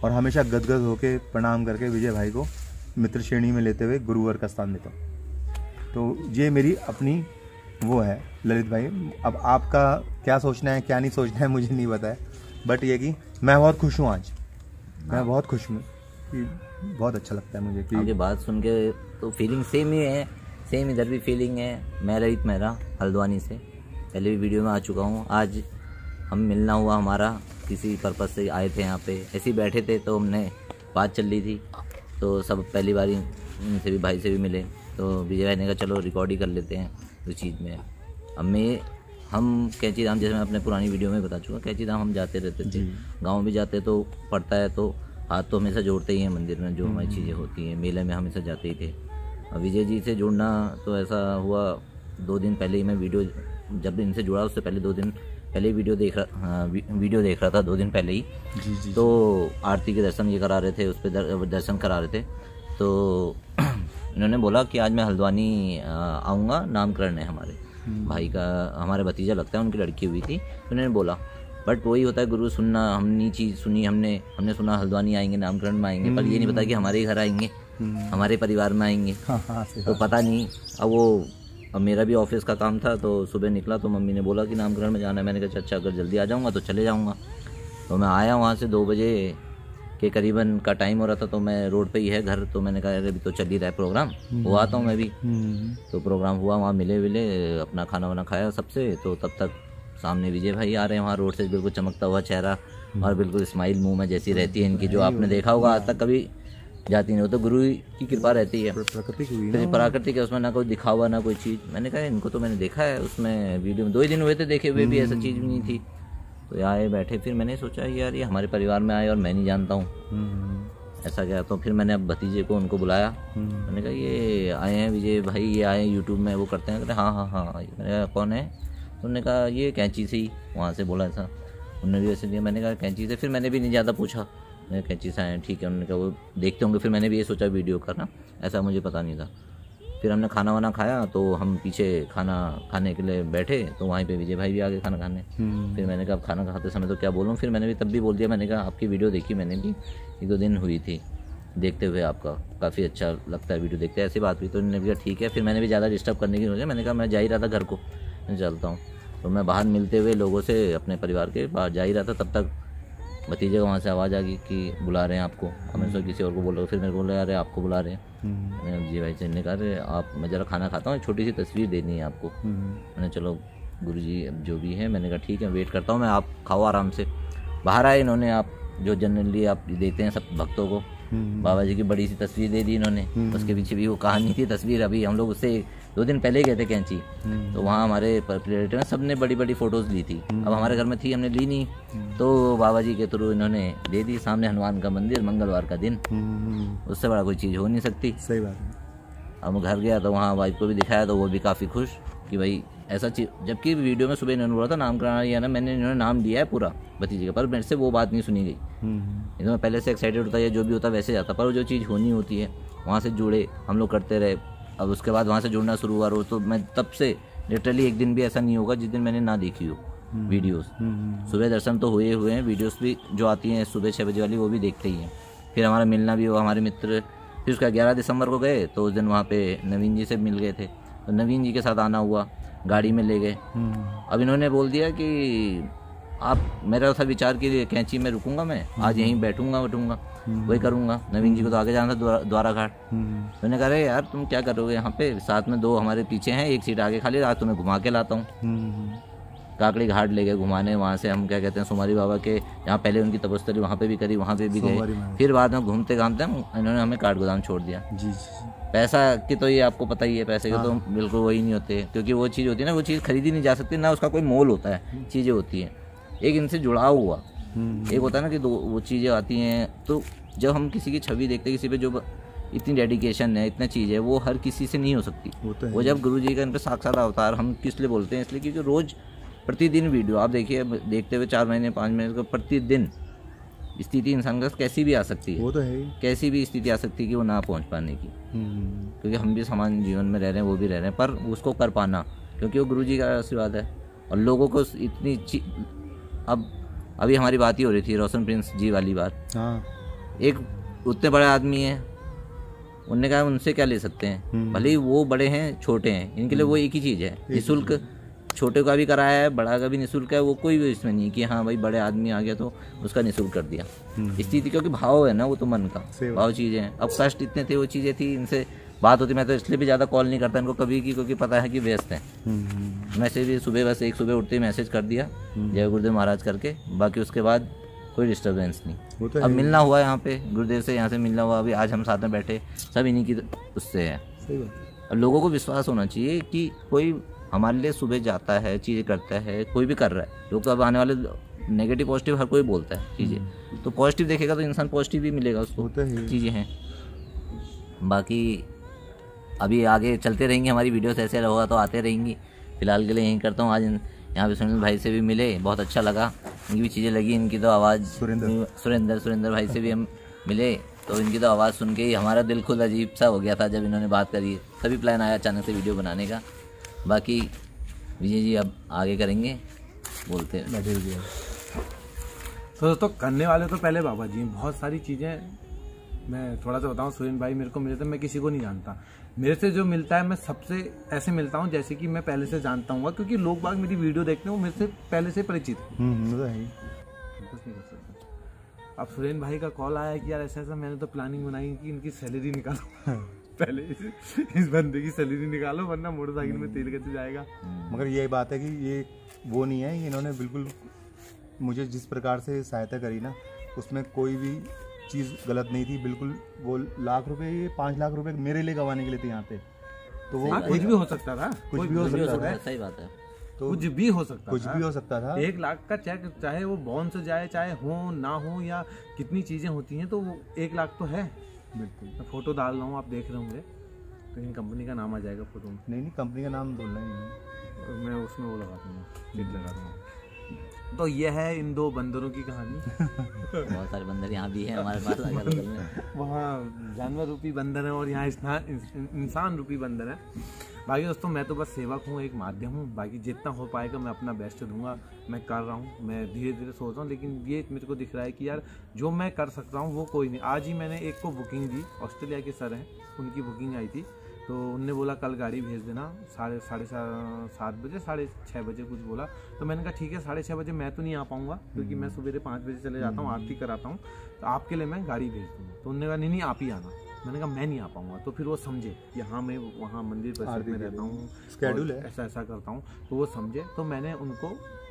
D: और हमेशा गदगद होकर प्रणाम करके विजय भाई को मित्र श्रेणी में लेते हुए गुरुवर का स्थान देता हूँ। तो ये मेरी अपनी वो है ललित भाई। अब आपका क्या सोचना है क्या नहीं सोचना है मुझे नहीं पता है, बट ये कि मैं बहुत खुश हूँ आज, मैं बहुत खुश हूँ कि बहुत अच्छा लगता है मुझे कि
E: आपकी बात सुन के तो फीलिंग सेम ही है, सेम इधर भी फीलिंग है। मैं ललित मेहरा हल्द्वानी से पहले भी वीडियो में आ चुका हूँ। आज हम मिलना हुआ हमारा, किसी पर्पज़ से आए थे यहाँ पे, ऐसे ही बैठे थे तो हमने बात चल रही थी, तो सब पहली बार उनसे भी, भाई से भी मिले, तो विजय भाई ने कहा चलो रिकॉर्ड ही कर लेते हैं उस चीज़ में। हम कैंची धाम, जैसे मैं अपने पुरानी वीडियो में बता चुका, कैंची धाम हम जाते रहते थे, गाँव भी जाते तो पड़ता है तो हाथ तो हमेशा जोड़ते ही हैं मंदिर में, जो हमारी चीज़ें होती हैं, मेले में हमेशा जाते ही थे। अब विजय जी से जुड़ना तो ऐसा हुआ 2 दिन पहले ही, मैं वीडियो जब इनसे जुड़ा उससे पहले 2 दिन पहले वीडियो देख रहा था 2 दिन पहले ही। जी। तो आरती के दर्शन ये करा रहे थे, उस पर दर्शन करा रहे थे, तो इन्होंने बोला कि आज मैं हल्द्वानी आऊँगा, नामकरण है हमारे भाई का, हमारे भतीजा लगता है, उनकी लड़की हुई थी, तो उन्होंने बोला। बट वही होता है गुरु सुनना, हमने चीज़ सुनी, हमने सुना हल्द्वानी आएंगे, नामकरण में आएंगे, पर ये नहीं पता कि हमारे घर आएंगे, हमारे परिवार में आएंगे। तो पता नहीं, अब मेरा भी ऑफिस का काम था, तो सुबह निकला तो मम्मी ने बोला कि नामकरण में जाना है। मैंने कहा अच्छा, अगर जल्दी आ जाऊँगा तो चले जाऊँगा। तो मैं आया वहाँ से 2 बजे, कि करीबन का टाइम हो रहा था, तो मैं रोड पे ही है घर, तो मैंने कहा अरे अभी तो चल ही रहा है प्रोग्राम, वो आता हूँ मैं भी। तो प्रोग्राम हुआ, वहाँ मिले अपना खाना वाना खाया सबसे। तो तब तक सामने विजय भाई आ रहे हैं वहाँ रोड से, बिल्कुल चमकता हुआ चेहरा और बिल्कुल स्माइल मुंह में जैसी रहती है इनकी, जो आपने देखा होगा आज तक कभी जाती नहीं, वो तो गुरु की कृपा रहती है, प्राकृतिक है, उसमें ना कोई दिखावा ना कोई चीज़। मैंने कहा इनको तो मैंने देखा है उसमें वीडियो में, 2 ही दिन हुए थे देखे हुए भी, ऐसा चीज़ भी नहीं थी। तो आए बैठे, फिर मैंने सोचा यार ये हमारे परिवार में आए और मैं नहीं जानता हूँ ऐसा क्या। तो फिर मैंने अब भतीजे को उनको बुलाया, मैंने कहा ये आए हैं विजय भाई, ये आए हैं यूट्यूब में वो करते हैं। हाँ हाँ हाँ, मैंने कहा कौन है? तो उन्होंने कहा ये कैंची से ही, वहाँ से बोला था उन्होंने भी ऐसे दिया। मैंने कहा कैंची से, फिर मैंने भी नहीं ज़्यादा पूछा, मैं कैंची से आए ठीक है। उन्होंने कहा वो देखते होंगे, फिर मैंने भी ये सोचा वीडियो करना, ऐसा मुझे पता नहीं था। फिर हमने खाना वाना खाया, तो हम पीछे खाना खाने के लिए बैठे, तो वहीं पे विजय भाई भी आ गए खाना खाने। फिर मैंने कहा खाना खाते समय तो क्या बोलूँ, फिर मैंने भी तब भी बोल दिया, मैंने कहा आपकी वीडियो देखी मैंने भी, 1-2 दिन हुई थी देखते हुए, आपका काफ़ी अच्छा लगता है वीडियो देखते हैं, ऐसी बात हुई। तो उन्होंने कहा ठीक है। फिर मैंने भी ज़्यादा डिस्टर्ब करने की सोचा, मैंने कहा मैं जा ही रहा था घर को, मैं चलता हूँ। तो मैं बाहर मिलते हुए लोगों से अपने परिवार के बाहर जा ही रहा था, तब तक भतीजे को वहाँ से आवाज़ आ गई कि बुला रहे हैं आपको। हमें सोचा किसी और को बोलो, फिर मेरे को बोला अरे आपको बुला रहे हैं जी भाई से। ने कहा अरे आप, मैं ज़रा खाना खाता हूँ, छोटी सी तस्वीर देनी है आपको। मैंने चलो गुरुजी अब जो भी है, मैंने कहा ठीक है वेट करता हूँ मैं, आप खाओ आराम से। बाहर आए इन्होंने, आप जो जनरली आप देते हैं सब भक्तों को, बाबा जी की बड़ी सी तस्वीर दे दी इन्होंने। उसके पीछे भी वो कहानी थी, तस्वीर अभी हम लोग उससे 2 दिन पहले गए थे कैंची, तो वहाँ हमारे रिलेटिव सब ने बड़ी बड़ी फ़ोटोज़ ली थी। अब हमारे घर में थी, हमने ली नहीं, तो बाबा जी के थ्रू इन्होंने दे दी। सामने हनुमान का मंदिर, मंगलवार का दिन, उससे बड़ा कोई चीज़ हो नहीं सकती।
D: सही बात है।
E: अब घर गया तो वहाँ वाइफ को भी दिखाया, तो वो भी काफ़ी खुश कि भाई ऐसा चीज़, जबकि वीडियो में सुबह इन्होंने बोला था नाम कराना या ना, मैंने इन्होंने नाम दिया है पूरा भतीजे का, पर मेरे से वो बात नहीं सुनी गई। मैं पहले से एक्साइटेड होता या जो भी होता वैसे जाता, पर वो जो चीज़ होनी होती है वहाँ से जुड़े, हम लोग करते रहे। अब उसके बाद वहाँ से जुड़ना शुरू हुआ रोज़, तो मैं तब से लिटरली एक दिन भी ऐसा नहीं होगा जिस दिन मैंने ना देखी हो वीडियोस। सुबह दर्शन तो हुए हैं, वीडियोस भी जो आती हैं सुबह 6 बजे वाली वो भी देखते ही हैं। फिर हमारा मिलना भी हुआ, हमारे मित्र। फिर उसका 11 दिसंबर को गए, तो उस दिन वहाँ पे नवीन जी से मिल गए थे, तो नवीन जी के साथ आना हुआ, गाड़ी में ले गए। अब इन्होंने बोल दिया कि आप, मेरा था विचार कि कैंची में रुकूंगा, मैं आज यहीं बैठूंगा उठूंगा वही करूंगा। नवीन जी को तो आगे जाना था द्वारा घाट। तो मैंने कहा अरे यार तुम क्या करोगे यहाँ पे, साथ में 2 हमारे पीछे हैं, 1 सीट आगे खाली, आज तुम्हें घुमा के लाता हूँ। काकड़ी घाट ले गए घुमाने, वहाँ से हम क्या कहते हैं सुमारी बाबा के, जहाँ पहले उनकी तपस्या वहाँ पे भी करी, वहाँ पे भी गए। फिर बाद में घूमते घामते इन्होंने हमें काठगोदाम छोड़ दिया। जी पैसा की तो ये आपको पता ही है, पैसे के तो बिल्कुल वही नहीं होते, क्योंकि वो चीज़ होती है ना, वो चीज़ खरीदी नहीं जा सकती ना, उसका कोई मोल होता है, चीज़ें होती हैं। एक इनसे जुड़ाव हुआ, एक होता है ना कि वो चीज़ें आती हैं। तो जब हम किसी की छवि देखते हैं, किसी पे जो इतनी डेडिकेशन है, इतना चीज़ है, वो हर किसी से नहीं हो सकती। वो जब गुरु जी का इन पर साक्षात अवतार, हम किस लिए बोलते हैं, इसलिए क्योंकि रोज़ प्रतिदिन वीडियो आप देखिए, देखते हुए 4 महीने 5 महीने को प्रतिदिन स्थिति इंसान का कैसी भी आ सकती है,
D: वो तो है,
E: कैसी भी स्थिति आ सकती है कि वो ना पहुंच पाने की, क्योंकि हम भी समान जीवन में रह रहे हैं, वो भी रह रहे हैं, पर उसको कर पाना क्योंकि वो गुरु जी का आशीर्वाद है। और लोगों को इतनी अब अभी हमारी बात ही हो रही थी रोशन प्रिंस जी वाली बात। एक उतने बड़े आदमी हैं, उनने कहा उनसे क्या ले सकते हैं, भले ही वो बड़े हैं छोटे हैं, इनके लिए वो एक ही चीज़ है, निःशुल्क। छोटे का भी कराया है, बड़ा का भी निःशुल्क है, वो कोई भी इसमें नहीं कि हाँ भाई बड़े आदमी आ गया तो उसका निःशुल्क कर दिया। स्थिति क्योंकि भाव है ना, वो तो मन का भाव चीज़ें हैं। अब कष्ट इतने थे, वो चीज़ें थी, इनसे बात होती। मैं तो इसलिए भी ज़्यादा कॉल नहीं करता इनको कभी की, क्योंकि पता है कि व्यस्त हैं। मैसेज भी सुबह बस एक सुबह उठते ही मैसेज कर दिया जय गुरुदेव महाराज करके, बाकी उसके बाद कोई डिस्टर्बेंस नहीं। अब मिलना हुआ यहाँ पे गुरुदेव से, यहाँ से मिलना हुआ, अभी आज हम साथ में बैठे, सब इन्हीं की उससे है। और लोगों को विश्वास होना चाहिए कि कोई हमारे लिए सुबह जाता है, चीज़ें करता है, कोई भी कर रहा है। लोग तो अब आने वाले नेगेटिव पॉजिटिव हर कोई बोलता है चीज़ें, तो पॉजिटिव देखेगा तो इंसान पॉजिटिव ही मिलेगा उसको, चीज़ें हैं। बाकी अभी आगे चलते रहेंगे, हमारी वीडियोस ऐसे होगा तो आते रहेंगी। फिलहाल के लिए यहीं करता हूँ। आज यहाँ पे सुनील भाई से भी मिले, बहुत अच्छा लगा, इनकी भी चीज़ें लगी, इनकी तो आवाज़ सुरेंद्र भाई से भी हम मिले, तो इनकी तो आवाज़ सुन के ही हमारा दिल खुद अजीब सा हो गया था जब इन्होंने बात करी। तभी प्लान आया अचानक से वीडियो बनाने का। बाकी विजय जी अब आगे करेंगे, बोलते हैं।
C: तो दोस्तों करने वाले तो पहले बाबा जी हैं, बहुत सारी चीज़ें। मैं थोड़ा सा बताऊं, सुरेंद्र भाई मेरे को मिले थे, मैं किसी को नहीं जानता। मेरे से जो मिलता है मैं सबसे ऐसे मिलता हूं जैसे कि मैं पहले से जानता हूँ, क्योंकि लोग बाग मेरी वीडियो देखते हैं, वो मेरे से पहले से परिचित है। अब सुरेन भाई का कॉल आया कि यार ऐसा ऐसा, मैंने तो प्लानिंग बनाई कि इनकी सैलरी निकालो पहले इस बंदे की सैलरी निकालो वरना मोटरसाइकिल में तेल कैसे जाएगा।
D: मगर यही बात है कि ये वो नहीं है, इन्होंने बिल्कुल मुझे जिस प्रकार से सहायता करी ना, उसमें कोई भी चीज़ गलत नहीं थी बिल्कुल। वो लाख रुपए, ये 5 लाख रुपए मेरे लिए गंवाने के लिए थे यहाँ पे, तो वो
C: कुछ भी हो सकता था,
D: कुछ भी हो सकता था,
E: सही बात है।
D: तो
C: कुछ भी हो सकता
D: कुछ
C: था।
D: भी हो सकता था।
C: 1 लाख का चेक चाहे वो बॉन्ड से जाए, चाहे हो ना हो, या कितनी चीजें होती हैं, तो वो 1 लाख तो है।
D: बिल्कुल।
C: मैं फोटो डाल रहा हूँ, आप देख रहे होंगे, कहीं कंपनी का नाम आ जाएगा फोटो में,
D: नहीं कंपनी का नाम बोलना ही नहीं,
C: और मैं उसमें वो लगा दूंगा, टिक लगा दूंगा। तो ये है इन 2 बंदरों की कहानी।
E: बहुत सारे बंदर यहाँ भी हैं हमारे पास अगल में।
C: वहाँ जानवर रूपी बंदर है और यहाँ इंसान रूपी बंदर है। बाकी दोस्तों मैं तो बस सेवक हूँ, एक माध्यम हूँ। बाकी जितना हो पाएगा मैं अपना बेस्ट दूंगा, मैं कर रहा हूँ, मैं धीरे धीरे सोच रहा हूँ। लेकिन ये मेरे को दिख रहा है कि यार जो मैं कर सकता हूँ वो कोई नहीं। आज ही मैंने एक को बुकिंग दी, ऑस्ट्रेलिया के सर हैं, उनकी बुकिंग आई थी, तो उनने बोला कल गाड़ी भेज देना 7:30 बजे, 6:30 बजे कुछ बोला। तो मैंने कहा ठीक है, 6:30 बजे मैं तो नहीं आ पाऊँगा क्योंकि मैं सुबह 5 बजे चले जाता हूँ, आरती कराता हूँ, तो आपके लिए मैं गाड़ी भेज दूँगा। तो उन्होंने कहा नहीं आप ही आना। मैंने कहा मैं नहीं आ पाऊँगा। तो फिर वो समझे कि हाँ मैं वहाँ मंदिर परिसर में रहता हूँ,
D: स्केड्यूल है,
C: ऐसा ऐसा करता हूँ, तो वो समझे। तो मैंने उनको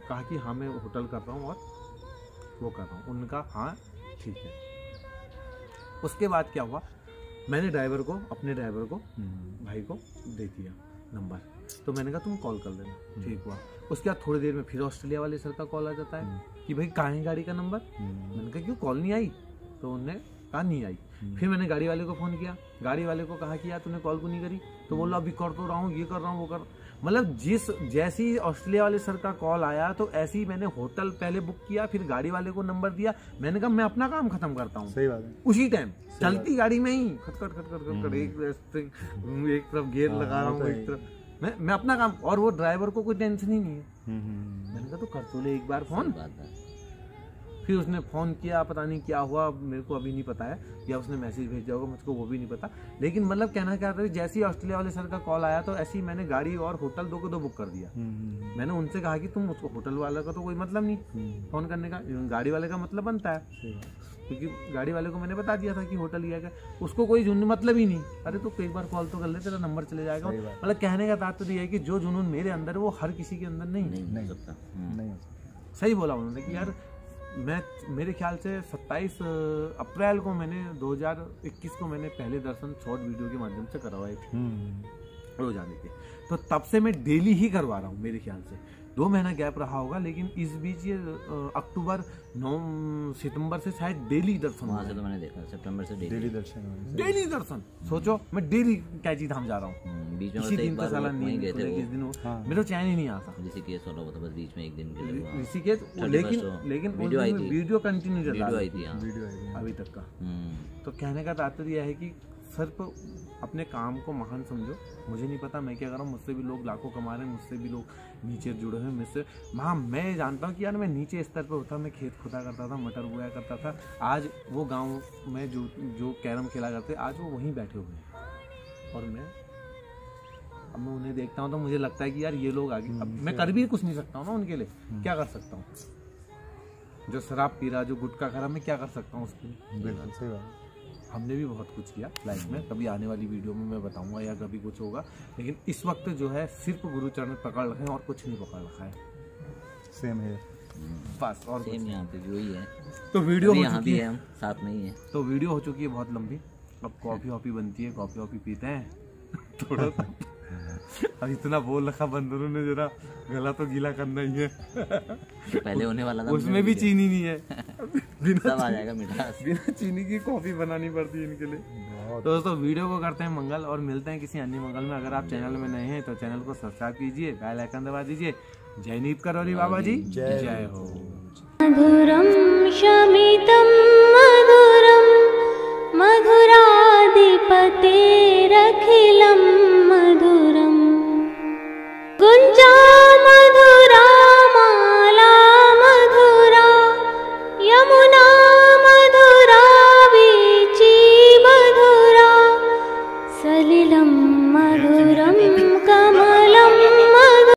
C: कहा कि हाँ मैं होटल कर रहा हूँ और वो कर रहा हूँ। उनका हाँ ठीक है। उसके बाद क्या हुआ, मैंने ड्राइवर को, अपने ड्राइवर को, भाई को दे दिया नंबर। तो मैंने कहा तुम कॉल कर लेना, ठीक हुआ। उसके बाद थोड़ी देर में फिर ऑस्ट्रेलिया वाले सर का कॉल आ जाता है कि भाई कहाँ है गाड़ी का नंबर। मैंने कहा क्यों कॉल नहीं आई? तो उन्होंने कहा नहीं आई। फिर मैंने गाड़ी वाले को फ़ोन किया, गाड़ी वाले को कहा कि यार तूने कॉल क्यों नहीं करी? तो बोला अभी कर तो रहा हूँ, ये कर रहा हूँ, वो कर। मतलब जैसी ऑस्ट्रेलिया वाले सर का कॉल आया तो ऐसे ही मैंने होटल पहले बुक किया, फिर गाड़ी वाले को नंबर दिया। मैंने कहा मैं अपना काम खत्म करता हूँ।
D: सही बात है।
C: उसी टाइम चलती गाड़ी में ही खटखट एक तरफ गियर लगा रहा हूँ, एक तरफ मैं अपना काम, और वो ड्राइवर को कोई टेंशन ही नहीं है। मैंने कहा तो कर तो ले एक बार फोन। फिर उसने फ़ोन किया, पता नहीं क्या हुआ, मेरे को अभी नहीं पता है, या उसने मैसेज भेजा होगा, मुझको वो भी नहीं पता। लेकिन मतलब कहना क्या था, जैसे ही ऑस्ट्रेलिया वाले सर का कॉल आया तो ऐसे ही मैंने गाड़ी और होटल 2 को 2 बुक कर दिया। मैंने उनसे कहा कि तुम उसको, होटल वाले का तो कोई मतलब नहीं फ़ोन करने का, गाड़ी वाले का मतलब बनता है, क्योंकि गाड़ी वाले को मैंने बता दिया था कि होटल लिया गया, उसको कोई जुनून मतलब ही नहीं। अरे तो एक बार कॉल तो कर ले, तेरा नंबर चले जाएगा। मतलब कहने का तात्पर्य है कि जो जुनून मेरे अंदर है वो हर किसी के अंदर नहीं हो सकता। सही बोला उन्होंने कि यार मैं, मेरे ख्याल से 27 अप्रैल को मैंने 2021 को मैंने पहले दर्शन शॉर्ट वीडियो के माध्यम से करवाए थे रोजाने के। तो तब से मैं डेली ही करवा रहा हूँ। मेरे ख्याल से 2 महीना गैप रहा होगा, लेकिन इस बीच ये अक्टूबर 9 सितंबर से शायद डेली दर्शन
E: वहाँ से तो मैंने देखा, सितंबर से
D: डेली दर्शन।
C: डेली दर्शन। सोचो मैं डेली कैची धाम जा रहा हूँ।
E: बीच में
C: इसी
E: बस
C: दिन
E: एक
C: तो
E: बार
C: साला
E: वहीं गए थे वो,
C: किस दिन मेरे चैन ही नहीं आता
E: ऋषिकेश वाला, वो तो बस बीच में एक दिन के लिए
C: ऋषिकेश। लेकिन
E: वीडियो आई थी,
C: वीडियो कंटिन्यू
E: वीडियो आई थी
C: अभी तक का। तो कहने का तात्पर्य है कि सिर्फ अपने काम को महान समझो। मुझे नहीं पता मैं क्या कर रहा हूँ, मुझसे भी लोग लाखों कमा रहे हैं, मुझसे भी लोग नीचे जुड़े हैं मुझसे। हाँ मैं जानता हूँ कि यार मैं नीचे स्तर पर होता, मैं खेत खुदा करता था, मटर बोया करता था। आज वो गांव में जो कैरम खेला करते, आज वो वहीं बैठे हुए हैं, और अब मैं उन्हें देखता हूँ तो मुझे लगता है कि यार ये लोग आगे, अब मैं कर भी कुछ नहीं सकता हूँ ना उनके लिए, क्या कर सकता हूँ? जो शराब पी रहा, जो गुटखा खा रहा, मैं क्या कर सकता हूँ उसके लिए?
D: बिल्कुल सही बात।
C: हमने भी बहुत कुछ किया लाइफ में, कभी आने वाली वीडियो में मैं बताऊंगा या कभी कुछ होगा। लेकिन इस वक्त जो है सिर्फ गुरु चरण पकड़ रखे हैं और कुछ नहीं पकड़ रखा है।
D: सेम है
C: बस, और
E: सेम यहाँ पे भी वही है।
C: तो वीडियो हो
E: यहाँ
C: चुकी
E: भी
C: है,
E: हम साथ में ही है।
C: तो वीडियो हो चुकी है बहुत लंबी। अब कॉफी वॉफी बनती है, कॉफी वॉफी पीते हैं थोड़ा सा। अब इतना बोल रखा बंदरों ने, जरा गला तो गीला करना ही है।
E: तो पहले होने वाला था,
C: उसमें भी चीनी नहीं है।
E: सब आ जाएगा मिठास।
C: बिना चीनी की कॉफी बनानी पड़ती है इनके लिए। तो दोस्तों वीडियो को करते हैं मंगल, और मिलते हैं किसी अन्य मंगल में। अगर आप चैनल में नए हैं तो चैनल को सब्सक्राइब कीजिए, बेल आइकन दबा दीजिए। जय नीत करौरी बाबा जी, जय हो।
B: मधुरं शमितं